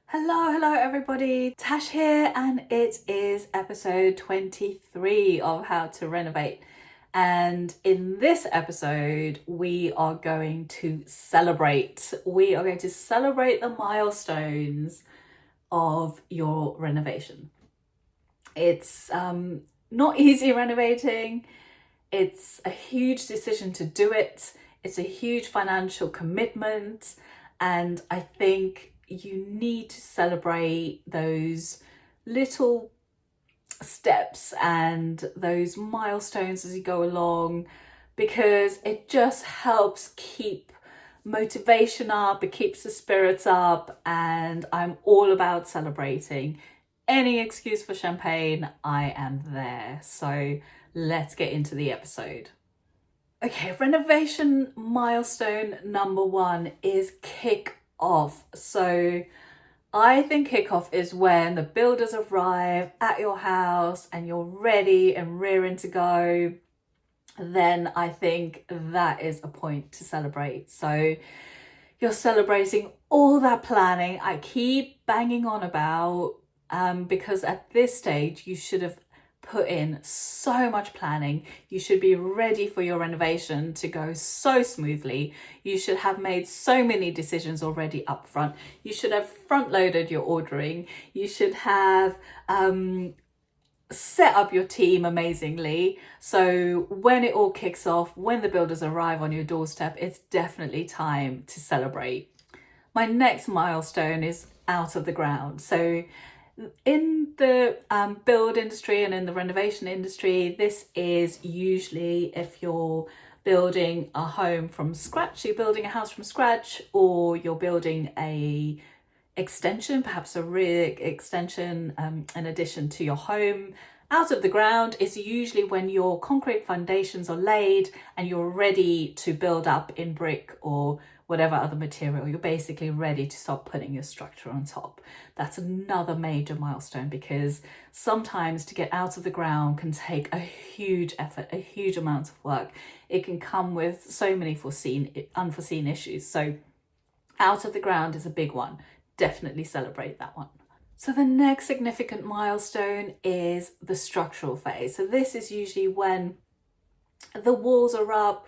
Hello everybody, Tash here, and it is episode 23 of How to Renovate. And in this episode, we are going to celebrate. We are going to celebrate the milestones of your renovation. It's not easy renovating. It's a huge decision to do it. It's a huge financial commitment. And I think you need to celebrate those little steps and those milestones as you go along, because it just helps keep motivation up, it keeps the spirits up, and I'm all about celebrating. Any excuse for champagne, I am there. So let's get into the episode. Okay, renovation milestone number one is kick off. So I think kickoff is when the builders arrive at your house and you're ready and rearing to go. Then I think that is a point to celebrate. So you're celebrating all that planning I keep banging on about, because at this stage you should have put in so much planning. You should be ready for your renovation to go so smoothly. You should have made so many decisions already up front. You should have front loaded your ordering. You should have set up your team amazingly. So when it all kicks off, when the builders arrive on your doorstep, it's definitely time to celebrate. My next milestone is out of the ground. So in the build industry and in the renovation industry, this is usually if you're building a home from scratch, you're building a house from scratch, or you're building a extension, perhaps a rear extension, in addition to your home. Out of the ground is usually when your concrete foundations are laid and you're ready to build up in brick or whatever other material. You're basically ready to start putting your structure on top. That's another major milestone, because sometimes to get out of the ground can take a huge effort, a huge amount of work. It can come with so many unforeseen issues. So out of the ground is a big one. Definitely celebrate that one. So the next significant milestone is the structural phase. So this is usually when the walls are up,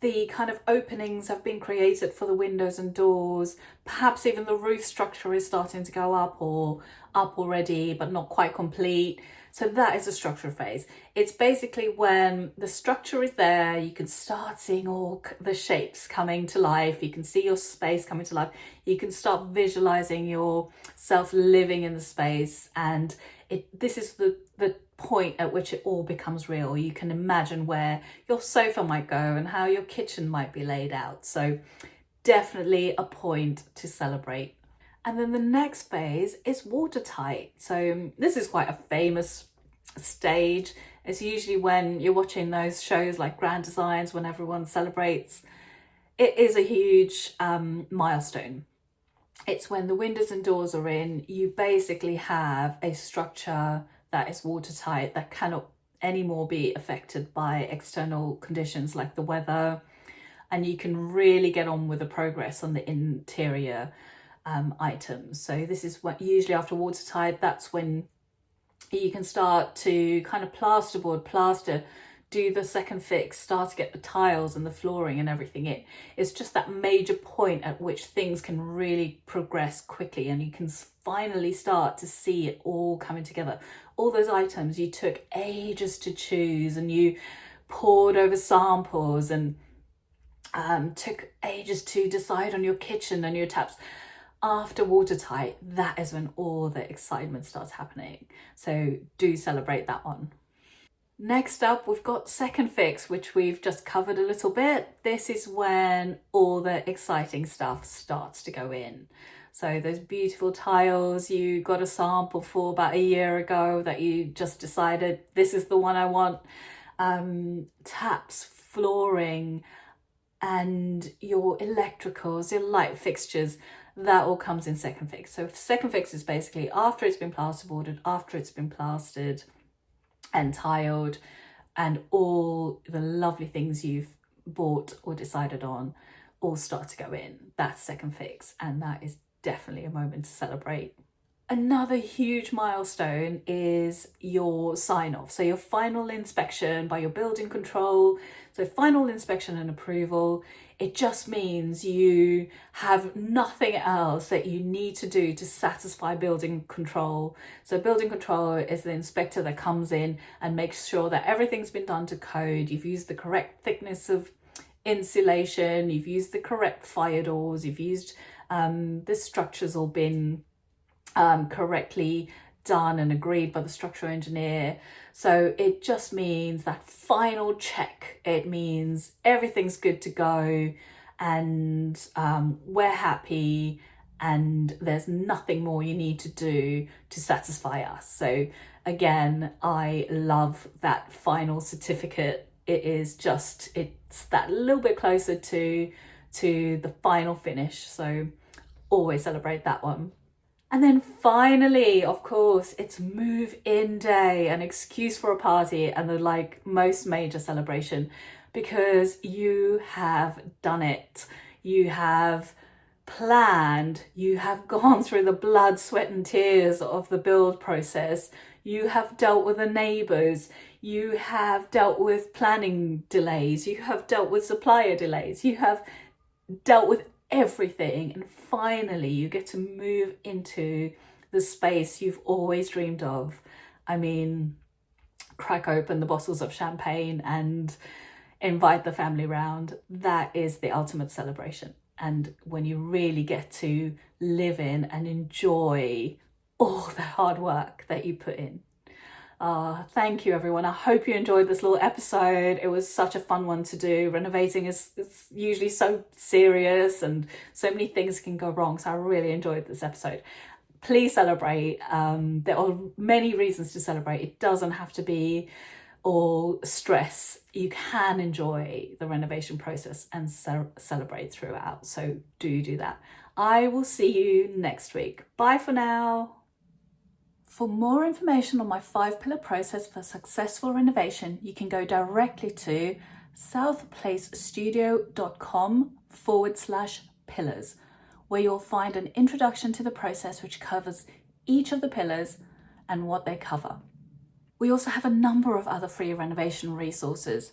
the kind of openings have been created for the windows and doors, perhaps even the roof structure is starting to go up or up already but not quite complete. So that is the structural phase. It's basically when the structure is there, you can start seeing all the shapes coming to life, you can see your space coming to life, you can start visualizing yourself living in the space, and this is the point at which it all becomes real. You can imagine where your sofa might go and how your kitchen might be laid out. So definitely a point to celebrate. And then the next phase is watertight. So this is quite a famous stage. It's usually when you're watching those shows like Grand Designs, when everyone celebrates. It is a huge milestone. It's when the windows and doors are in, you basically have a structure that is watertight, that cannot anymore be affected by external conditions like the weather, and you can really get on with the progress on the interior items. So this is what usually after watertight, that's when you can start to kind of plaster, do the second fix, start to get the tiles and the flooring and everything in. It's just that major point at which things can really progress quickly, and you can finally start to see it all coming together. All those items you took ages to choose, and you poured over samples, and took ages to decide on your kitchen and your taps. After watertight, that is when all the excitement starts happening. So do celebrate that one. Next up, we've got second fix, which we've just covered a little bit. This is when all the exciting stuff starts to go in. So those beautiful tiles you got a sample for about a year ago that you just decided, this is the one I want. Taps, flooring, and your electricals, your light fixtures, that all comes in second fix. So second fix is basically after it's been plasterboarded, after it's been plastered and tiled, and all the lovely things you've bought or decided on all start to go in. That's second fix, and that is definitely a moment to celebrate. Another huge milestone is your sign off. So your final inspection by your building control. So final inspection and approval. It just means you have nothing else that you need to do to satisfy building control. So building control is the inspector that comes in and makes sure that everything's been done to code. You've used the correct thickness of insulation, you've used the correct fire doors, you've used the structure's all been correctly done and agreed by the structural engineer. So it just means that final check. It means everything's good to go and we're happy and there's nothing more you need to do to satisfy us. So again, I love that final certificate. It is just, it's that little bit closer to the final finish. So always celebrate that one. And then finally, of course, it's move-in day, an excuse for a party and the most major celebration, because you have done it. You have planned, you have gone through the blood, sweat and tears of the build process. You have dealt with the neighbours. You have dealt with planning delays. You have dealt with supplier delays. You have dealt with everything, and finally you get to move into the space you've always dreamed of. I mean, crack open the bottles of champagne and invite the family round. That is the ultimate celebration. And when you really get to live in and enjoy all the hard work that you put in. Thank you, everyone. I hope you enjoyed this little episode. It was such a fun one to do. Renovating is usually so serious and so many things can go wrong. So I really enjoyed this episode. Please celebrate. There are many reasons to celebrate. It doesn't have to be all stress. You can enjoy the renovation process and celebrate throughout. So do that. I will see you next week. Bye for now. For more information on my 5-pillar process for successful renovation, you can go directly to southplacestudio.com/pillars, where you'll find an introduction to the process which covers each of the pillars and what they cover. We also have a number of other free renovation resources.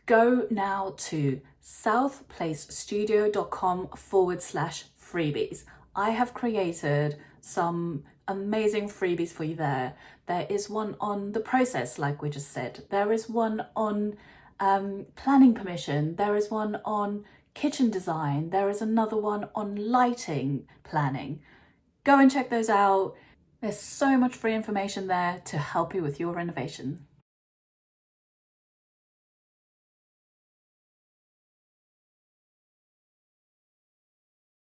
Go now to southplacestudio.com/freebies. I have created some amazing freebies for you there. There is one on the process, like we just said. There is one on planning permission. There is one on kitchen design. There is another one on lighting planning. Go and check those out. There's so much free information there to help you with your renovation.